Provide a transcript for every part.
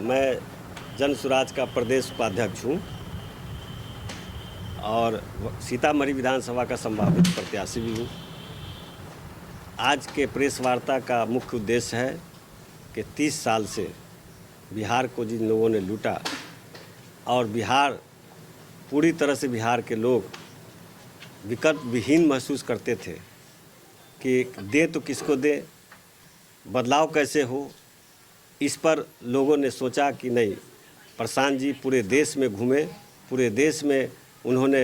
मैं जन स्वराज का प्रदेश उपाध्यक्ष हूँ और सीतामढ़ी विधानसभा का संभावित प्रत्याशी भी हूँ। आज के प्रेस वार्ता का मुख्य उद्देश्य है कि 30 साल से बिहार को जिन लोगों ने लूटा और बिहार पूरी तरह से बिहार के लोग विकल्प विहीन महसूस करते थे कि दे तो किसको दे, बदलाव कैसे हो। इस पर लोगों ने सोचा कि नहीं, प्रशांत जी पूरे देश में घूमे, पूरे देश में उन्होंने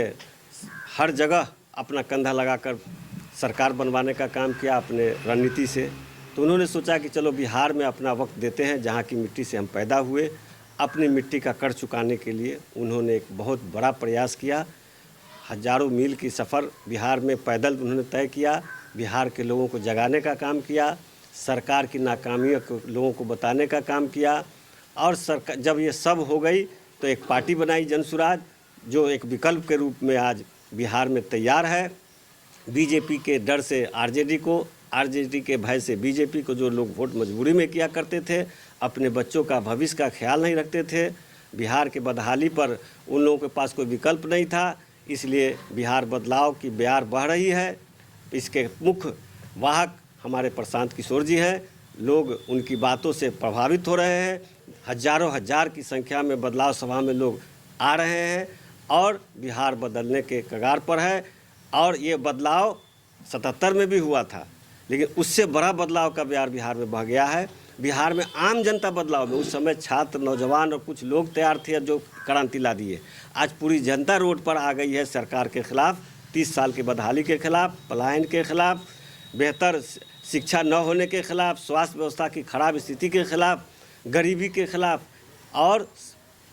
हर जगह अपना कंधा लगाकर सरकार बनवाने का काम किया अपने रणनीति से। तो उन्होंने सोचा कि चलो बिहार में अपना वक्त देते हैं, जहाँ की मिट्टी से हम पैदा हुए, अपनी मिट्टी का कर्ज चुकाने के लिए उन्होंने एक बहुत बड़ा प्रयास किया। हजारों मील की सफ़र बिहार में पैदल उन्होंने तय किया, बिहार के लोगों को जगाने का काम किया, सरकार की नाकामियों को लोगों को बताने का काम किया। और सरकार जब ये सब हो गई तो एक पार्टी बनाई जन स्वराज, जो एक विकल्प के रूप में आज बिहार में तैयार है। बीजेपी के डर से आरजेडी को, आरजेडी के भय से बीजेपी को जो लोग वोट मजबूरी में किया करते थे, अपने बच्चों का भविष्य का ख्याल नहीं रखते थे, बिहार के बदहाली पर उन लोगों के पास कोई विकल्प नहीं था। इसलिए बिहार बदलाव की बयार बह रही है। इसके मुख्य वाहक हमारे प्रशांत किशोर जी हैं। लोग उनकी बातों से प्रभावित हो रहे हैं। हजारों हजार की संख्या में बदलाव सभा में लोग आ रहे हैं और बिहार बदलने के कगार पर है। और ये बदलाव 77 में भी हुआ था, लेकिन उससे बड़ा बदलाव का बयार बिहार में बह गया है। बिहार में आम जनता बदलाव में, उस समय छात्र, नौजवान और कुछ लोग तैयार थे जो क्रांति ला दिए। आज पूरी जनता रोड पर आ गई है सरकार के खिलाफ, 30 साल की बदहाली के खिलाफ, पलायन के खिलाफ, बेहतर शिक्षा न होने के खिलाफ, स्वास्थ्य व्यवस्था की खराब स्थिति के खिलाफ, गरीबी के खिलाफ। और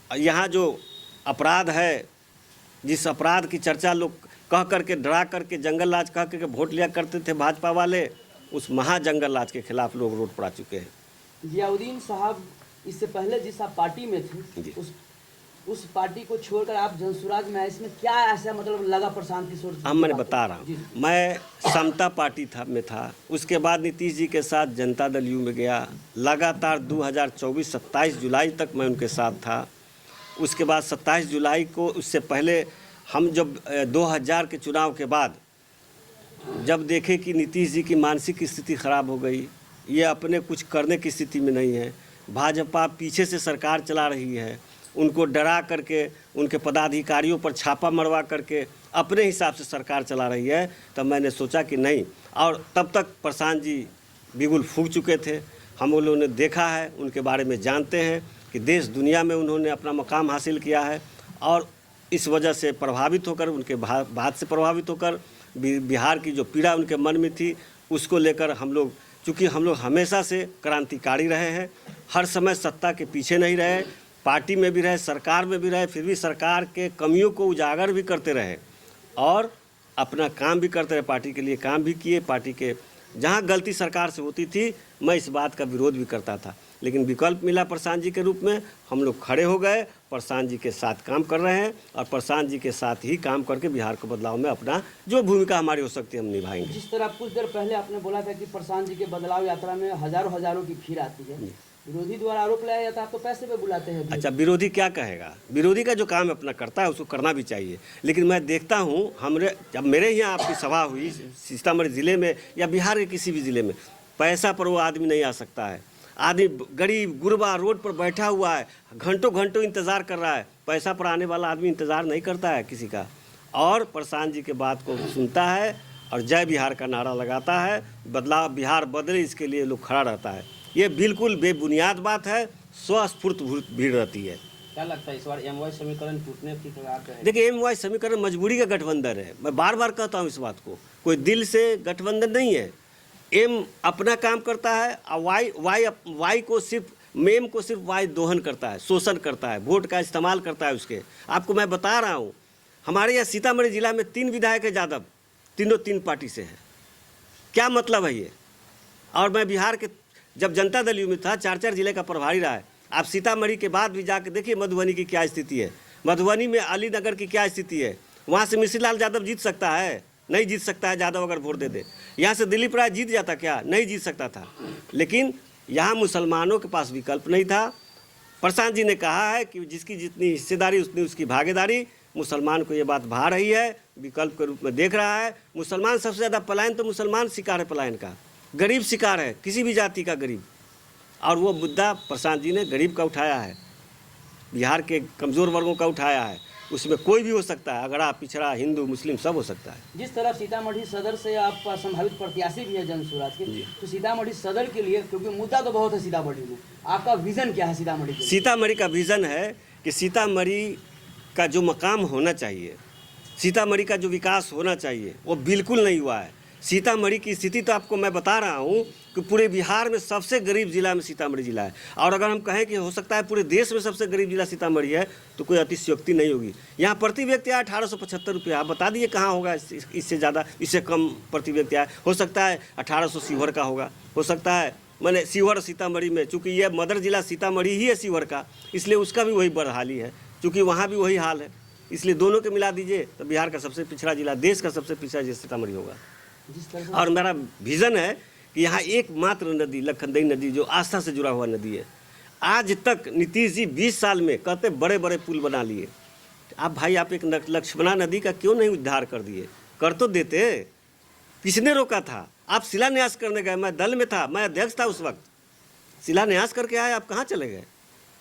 यहाँ जो अपराध है, जिस अपराध की चर्चा लोग कह करके, डरा करके, जंगल राज कह करके वोट लिया करते थे भाजपा वाले, उस महाजंगल राज के खिलाफ लोग रोड पर आ चुके हैं। जियाउद्दीन साहब इससे पहले जिस आप पार्टी में थे, उस पार्टी को छोड़कर आप जन स्वराज में आए, इसमें क्या ऐसा मतलब लगा प्रशांत किशोर जी? मैंने बता रहा हूँ, मैं समता पार्टी में था, उसके बाद नीतीश जी के साथ जनता दल यू में गया, लगातार 2024 27 जुलाई तक मैं उनके साथ था। उसके बाद 27 जुलाई को, उससे पहले हम जब 2000 के चुनाव के बाद जब देखे कि नीतीश जी की मानसिक स्थिति खराब हो गई, ये अपने कुछ करने की स्थिति में नहीं है, भाजपा पीछे से सरकार चला रही है, उनको डरा करके, उनके पदाधिकारियों पर छापा मरवा करके अपने हिसाब से सरकार चला रही है, तब मैंने सोचा कि नहीं। और तब तक प्रशांत जी बिगुल फूंक चुके थे, हम लोगों ने देखा है, उनके बारे में जानते हैं कि देश दुनिया में उन्होंने अपना मकाम हासिल किया है। और इस वजह से प्रभावित होकर, उनके बात से प्रभावित होकर, बिहार की जो पीड़ा उनके मन में थी, उसको लेकर हम लोग, चूँकि हम लोग हमेशा से क्रांतिकारी रहे हैं, हर समय सत्ता के पीछे नहीं रहे, पार्टी में भी रहे, सरकार में भी रहे, फिर भी सरकार के कमियों को उजागर भी करते रहे और अपना काम भी करते रहे, पार्टी के लिए काम भी किए। पार्टी के जहाँ गलती सरकार से होती थी, मैं इस बात का विरोध भी करता था, लेकिन विकल्प मिला प्रशांत जी के रूप में, हम लोग खड़े हो गए, प्रशांत जी के साथ काम कर रहे हैं और प्रशांत जी के साथ ही काम करके बिहार को बदलाव में अपना जो भूमिका हमारी हो सकती है हम निभाएंगे। जिस तरह कुछ देर पहले आपने बोला था कि प्रशांत जी के बदलाव यात्रा में हजारों की भीड़ आती है, विरोधी द्वारा आरोप लगाया जाता है आप तो पैसे पे बुलाते हैं। अच्छा, विरोधी क्या कहेगा? विरोधी का जो काम अपना करता है उसको करना भी चाहिए, लेकिन मैं देखता हूँ जब मेरे यहाँ आपकी सभा हुई सीतामढ़ी ज़िले में या बिहार के किसी भी ज़िले में, पैसा पर वो आदमी नहीं आ सकता है। आदमी गरीब गुरबा रोड पर बैठा हुआ है, घंटों घंटों इंतज़ार कर रहा है, पैसा पर आने वाला आदमी इंतज़ार नहीं करता है किसी का। और प्रशांत जी के बात को सुनता है और जय बिहार का नारा लगाता है, बदलाव बिहार बदले, इसके लिए लोग खड़ा रहता है। ये बिल्कुल बेबुनियाद बात है, स्वस्फूर्त भीड़ रहती है। क्या लगता है इस बार एमवाई समीकरण टूटने की कगार पे है? देखिए, एमवाई समीकरण मजबूरी का गठबंधन है, मैं बार बार कहता हूँ इस बात को, कोई दिल से गठबंधन नहीं है। एम अपना काम करता है और वाई को सिर्फ, मेम को सिर्फ वाई दोहन करता है, शोषण करता है, वोट का इस्तेमाल करता है उसके। आपको मैं बता रहा हूँ, हमारे यहाँ सीतामढ़ी जिला में 3 विधायक है यादव, तीनों 3 पार्टी से हैं। क्या मतलब है ये? और मैं बिहार के जब जनता दल यू में था, 4 जिले का प्रभारी रहा है। आप सीतामढ़ी के बाद भी जाकर देखिए मधुबनी की क्या स्थिति है, मधुबनी में अलीनगर की क्या स्थिति है। वहाँ से मिश्री लाल यादव जीत सकता है? नहीं जीत सकता है, यादव अगर वोट दे दे। यहाँ से दिलीप राय जीत जाता क्या? नहीं जीत सकता था। लेकिन यहाँ मुसलमानों के पास विकल्प नहीं था, प्रशांत जी ने कहा है कि जिसकी जितनी हिस्सेदारी उतनी उसकी भागीदारी। मुसलमान को ये बात भा रही है, विकल्प के रूप में देख रहा है। मुसलमान सबसे ज़्यादा पलायन तो मुसलमान शिकार है पलायन का, गरीब शिकार है, किसी भी जाति का गरीब। और वो मुद्दा प्रशांत जी ने गरीब का उठाया है, बिहार के कमज़ोर वर्गों का उठाया है। उसमें कोई भी हो सकता है, अगड़ा पिछड़ा हिंदू मुस्लिम सब हो सकता है। जिस तरह सीतामढ़ी सदर से आप संभावित प्रत्याशी भी है जनसुराज के, तो सीतामढ़ी सदर के लिए, क्योंकि मुद्दा तो बहुत है सीतामढ़ी में, आपका विजन क्या है सीतामढ़ी के लिए? सीतामढ़ी का विज़न है कि सीतामढ़ी का जो मकाम होना चाहिए, सीतामढ़ी का जो विकास होना चाहिए, वो बिल्कुल नहीं हुआ है। सीतामढ़ी की स्थिति तो आपको मैं बता रहा हूँ कि पूरे बिहार में सबसे गरीब जिला में सीतामढ़ी जिला है। और अगर हम कहें कि हो सकता है पूरे देश में सबसे गरीब जिला सीतामढ़ी है, तो कोई अतिशयोक्ति नहीं होगी। यहाँ प्रति व्यक्ति आय 1875 रुपया। आप बता दीजिए कहाँ होगा इससे ज़्यादा, इससे कम प्रति व्यक्ति आय। हो सकता है 1800 सीहोर का होगा, हो सकता है मैंने सीहोर सीतामढ़ी में, चूँकि यह मदर जिला सीतामढ़ी ही है सीहोर का, इसलिए उसका भी वही बदहाली है, चूँकि वहाँ भी वही हाल है। इसलिए दोनों के मिला दीजिए तो बिहार का सबसे पिछड़ा जिला, देश का सबसे पिछड़ा जिला सीतामढ़ी होगा। और मेरा विज़न है कि यहाँ एकमात्र नदी लखनदेई नदी जो आस्था से जुड़ा हुआ नदी है। आज तक नीतीश जी 20 साल में कहते बड़े बड़े पुल बना लिए। आप भाई आप एक लक्ष्मणा नदी का क्यों नहीं उद्धार कर दिए? कर तो देते, किसने रोका था? आप शिलान्यास करने गए, मैं दल में था, मैं अध्यक्ष था उस वक्त, शिलान्यास करके आए, आप कहाँ चले गए?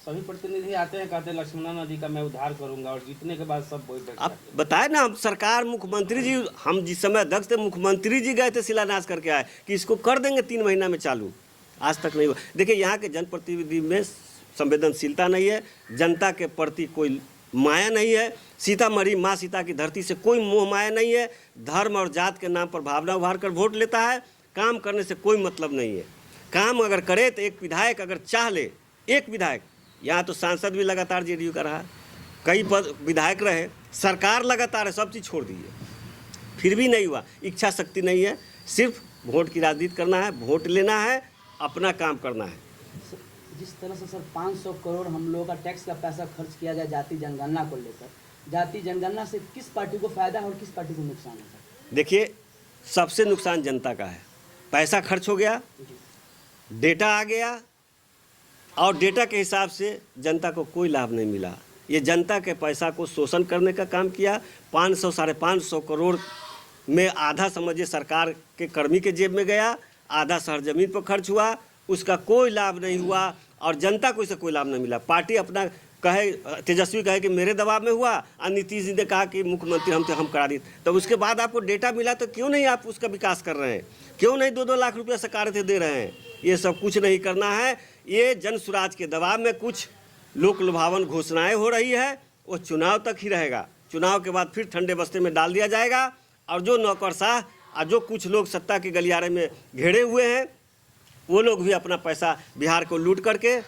सभी प्रतिनिधि आते हैं, कहते हैं लक्ष्मणा नदी का मैं उद्धार करूंगा, और जीतने के बाद सब वही आप बताए ना, हम सरकार मुख्यमंत्री जी, हम जिस समय अध्यक्ष थे मुख्यमंत्री जी गए थे शिलान्यास करके आए कि इसको कर देंगे 3 महीना में चालू। आज तक नहीं हुआ। देखिए यहाँ के जनप्रतिनिधि में संवेदनशीलता नहीं है, जनता के प्रति कोई माया नहीं है। सीतामढ़ी माँ सीता की धरती से कोई मोह माया नहीं है। धर्म और जात के नाम पर भावना उभार कर वोट लेता है। काम करने से कोई मतलब नहीं है। काम अगर करे तो एक विधायक अगर चाह ले, एक विधायक, यहाँ तो सांसद भी लगातार जेडीयू का रहा, कई पद विधायक रहे, सरकार लगातार है, सब चीज़ छोड़ दी है, फिर भी नहीं हुआ। इच्छा शक्ति नहीं है, सिर्फ वोट की राजनीति करना है, वोट लेना है, अपना काम करना है। जिस तरह से सर 500 करोड़ हम लोगों का टैक्स का पैसा खर्च किया जाए जाति जनगणना को लेकर, जाति जनगणना से किस पार्टी को फायदा है और किस पार्टी को नुकसान है सर? देखिए सबसे नुकसान जनता का है। पैसा खर्च हो गया, डेटा आ गया, और डेटा के हिसाब से जनता को कोई लाभ नहीं मिला। ये जनता के पैसा को शोषण करने का काम किया। 500 साढ़े 500 करोड़ में आधा समझिए सरकार के कर्मी के जेब में गया, आधा शहर जमीन पर खर्च हुआ, उसका कोई लाभ नहीं हुआ और जनता को इससे कोई लाभ नहीं मिला। पार्टी अपना कहे, तेजस्वी कहे कि मेरे दबाव में हुआ, और नीतीश जी ने कहा कि मुख्यमंत्री हम करा दिए। तब उसके बाद आपको डेटा मिला तो क्यों नहीं आप उसका विकास कर रहे हैं? क्यों नहीं 2-2 लाख रुपया सरकार से दे रहे हैं? ये सब कुछ नहीं करना है। ये जनसुराज के दबाव में कुछ लोक लुभावन घोषणाएं हो रही है, वो चुनाव तक ही रहेगा। चुनाव के बाद फिर ठंडे बस्ते में डाल दिया जाएगा, और जो नौकरशाह और जो कुछ लोग सत्ता के गलियारे में घेरे हुए हैं, वो लोग भी अपना पैसा बिहार को लूट करके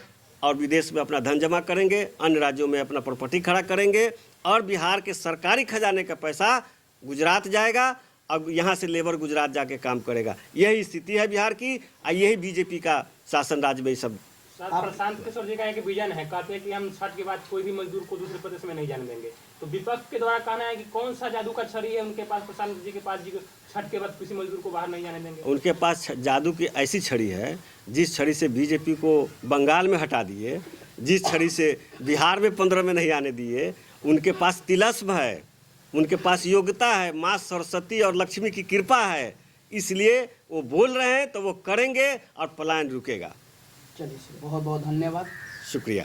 और विदेश में अपना धन जमा करेंगे, अन्य राज्यों में अपना प्रॉपर्टी खड़ा करेंगे, और बिहार के सरकारी खजाने का पैसा गुजरात जाएगा, और यहाँ से लेबर गुजरात जाके काम करेगा। यही स्थिति है बिहार की, और यही बीजेपी का शासन राज्य में सब। प्रशांत किशोर जी का एक विजन है, कहते हैं कि हम छठ के बाद कोई भी मजदूर को दूसरे प्रदेश में नहीं जाने देंगे। तो विपक्ष के द्वारा कहना है कि कौन सा जादू का छड़ी है उनके पास, प्रशांत जी के पास, जी छठ के बाद किसी मजदूर को बाहर नहीं जाने देंगे? उनके पास जादू की ऐसी छड़ी है, जिस छड़ी से बीजेपी को बंगाल में हटा दिए, जिस छड़ी से बिहार में 15 में नहीं आने दिए, उनके पास तिलस्म है, उनके पास योग्यता है, माँ सरस्वती और लक्ष्मी की कृपा है। इसलिए वो बोल रहे हैं तो वो करेंगे और पलायन रुकेगा। चलिए बहुत बहुत धन्यवाद, शुक्रिया।